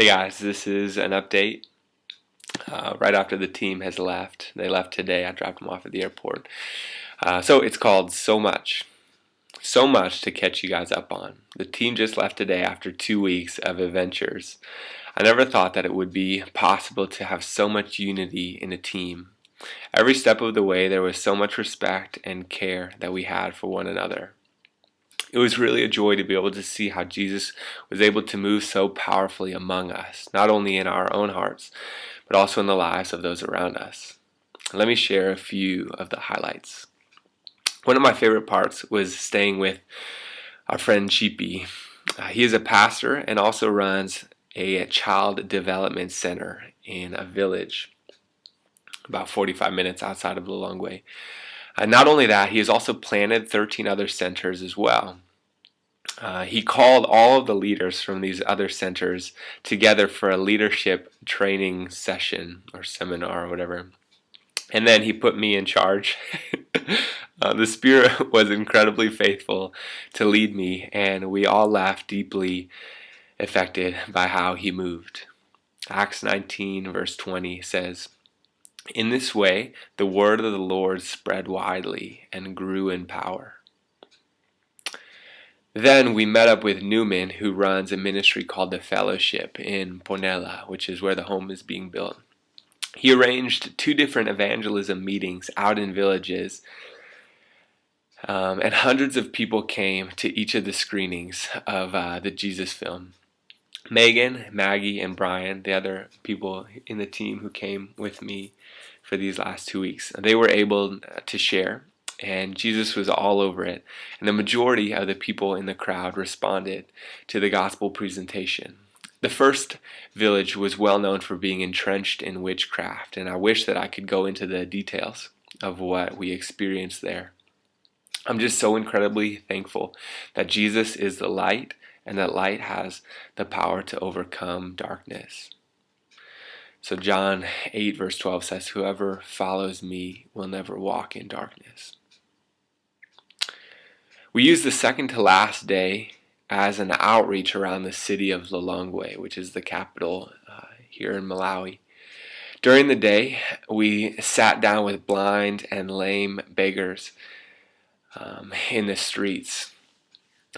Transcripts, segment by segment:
Hey guys, this is an update right after the team has left. They left today. I dropped them off at the airport. So it's called So Much. So much to catch you guys up on. The team just left today after 2 weeks of adventures. I never thought that it would be possible to have so much unity in a team. Every step of the way there was so much respect and care that we had for one another. It was really a joy to be able to see how Jesus was able to move so powerfully among us, not only in our own hearts, but also in the lives of those around us. Let me share a few of the highlights. One of my favorite parts was staying with our friend Cheapy. He is a pastor and also runs a child development center in a village about 45 minutes outside of Lilongwe. Not only that, he has also planted 13 other centers as well. He called all of the leaders from these other centers together for a leadership training session or seminar or whatever. And then he put me in charge. The Spirit was incredibly faithful to lead me, and we all left deeply affected by how he moved. Acts 19 verse 20 says, "In this way, the word of the Lord spread widely and grew in power." Then we met up with Newman, who runs a ministry called The Fellowship in Ponela, which is where the home is being built. He arranged 2 different evangelism meetings out in villages, and hundreds of people came to each of the screenings of the Jesus film. Megan, Maggie, and Brian, the other people in the team who came with me for these last 2 weeks, they were able to share, and Jesus was all over it. And the majority of the people in the crowd responded to the gospel presentation. The first village was well known for being entrenched in witchcraft, and I wish that I could go into the details of what we experienced there. I'm just so incredibly thankful that Jesus is the light, and that light has the power to overcome darkness. So John 8 verse 12 says, "Whoever follows me will never walk in darkness." We used the second to last day as an outreach around the city of Lilongwe, which is the capital here in Malawi. During the day, we sat down with blind and lame beggars in the streets.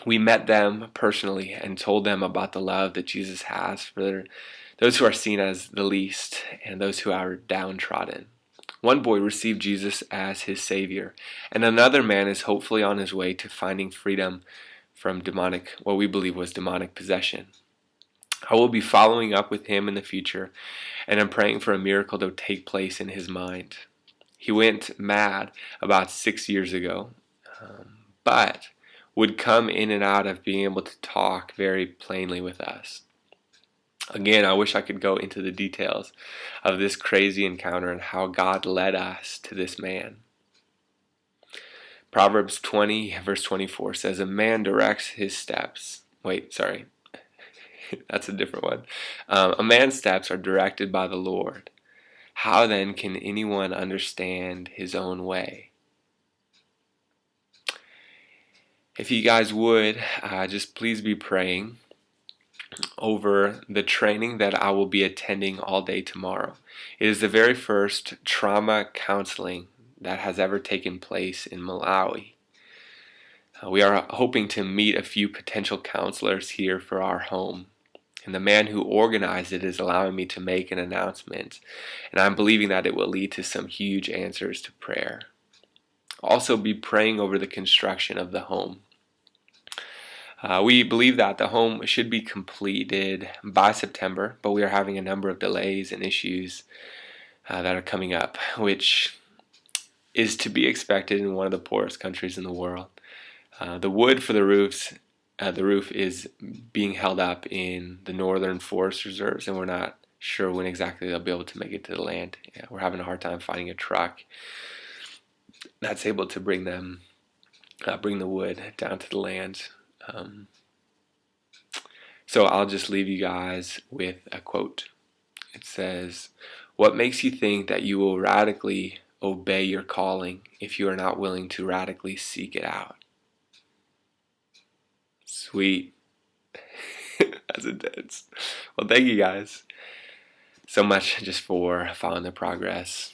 We met them personally and told them about the love that Jesus has for those who are seen as the least and those who are downtrodden. One boy received Jesus as his Savior, and another man is hopefully on his way to finding freedom from what we believe was demonic possession. I will be following up with him in the future, and I'm praying for a miracle to take place in his mind. He went mad about 6 years ago, but would come in and out of being able to talk very plainly with us. Again, I wish I could go into the details of this crazy encounter and how God led us to this man. Proverbs 20 verse 24 says, "A man directs his steps." That's a different one. "A man's steps are directed by the Lord. How then can anyone understand his own way?" If you guys would, just please be praying over the training that I will be attending all day tomorrow. It is the very first trauma counseling that has ever taken place in Malawi. We are hoping to meet a few potential counselors here for our home. And the man who organized it is allowing me to make an announcement. And I'm believing that it will lead to some huge answers to prayer. Also be praying over the construction of the home. We believe that the home should be completed by September, but we are having a number of delays and issues that are coming up, which is to be expected in one of the poorest countries in the world. The wood for the roof is being held up in the northern forest reserves, and we're not sure when exactly they'll be able to make it to the land. We're having a hard time finding a truck that's able to bring the wood down to the land. So I'll just leave you guys with a quote. It says, "What makes you think that you will radically obey your calling if you are not willing to radically seek it out?" Sweet. That's intense. Well, thank you guys so much just for following the progress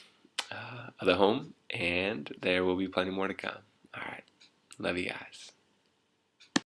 of the home, and there will be plenty more to come. All right. Love you guys.